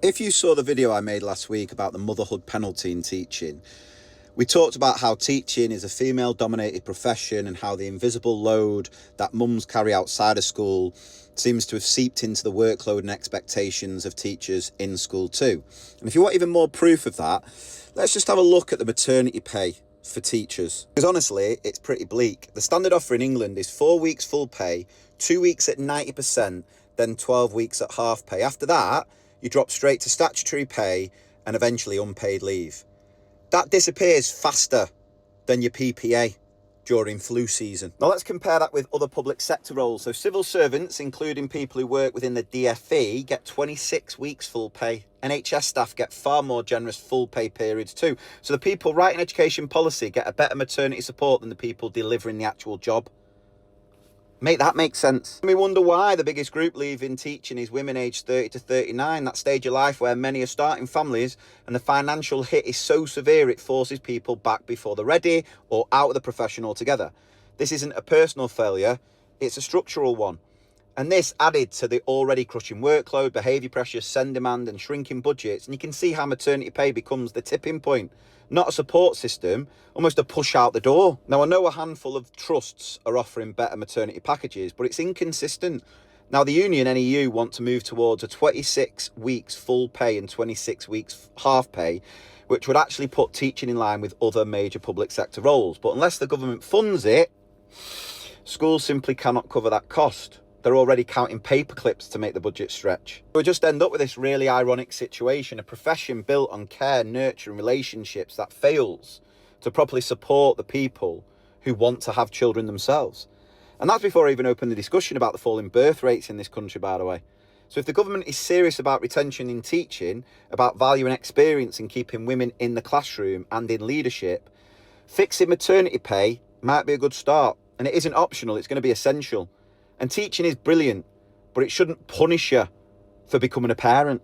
If you saw the video I made last week about the motherhood penalty in teaching, we talked about how teaching is a female-dominated profession and how the invisible load that mums carry outside of school seems to have seeped into the workload and expectations of teachers in school too. And if you want even more proof of that, let's just have a look at the maternity pay for teachers. Because honestly, it's pretty bleak. The standard offer in England is 4 weeks full pay, 2 weeks at 90%, then 12 weeks at half pay. After that, you drop straight to statutory pay and eventually unpaid leave. That disappears faster than your PPA during flu season. Now let's compare that with other public sector roles. So civil servants, including people who work within the DfE, get 26 weeks full pay. NHS staff get far more generous full pay periods too. So the people writing education policy get a better maternity support than the people delivering the actual job. Make that make sense. And we wonder why the biggest group leaving teaching is women aged 30 to 39, that stage of life where many are starting families, and the financial hit is so severe it forces people back before they're ready or out of the profession altogether. This isn't a personal failure, it's a structural one. And this added to the already crushing workload, behaviour pressure, send demand and shrinking budgets, and you can see how maternity pay becomes the tipping point. Not a support system, almost a push out the door. Now, I know a handful of trusts are offering better maternity packages, but it's inconsistent. Now, the union, NEU, want to move towards a 26 weeks full pay and 26 weeks half pay, which would actually put teaching in line with other major public sector roles. But unless the government funds it, schools simply cannot cover that cost. They're already counting paper clips to make the budget stretch. We just end up with this really ironic situation, a profession built on care, nurture and relationships that fails to properly support the people who want to have children themselves. And that's before I even open the discussion about the falling birth rates in this country, by the way. So if the government is serious about retention in teaching, about value and experience in keeping women in the classroom and in leadership, fixing maternity pay might be a good start. And it isn't optional, it's going to be essential. And teaching is brilliant, but it shouldn't punish you for becoming a parent.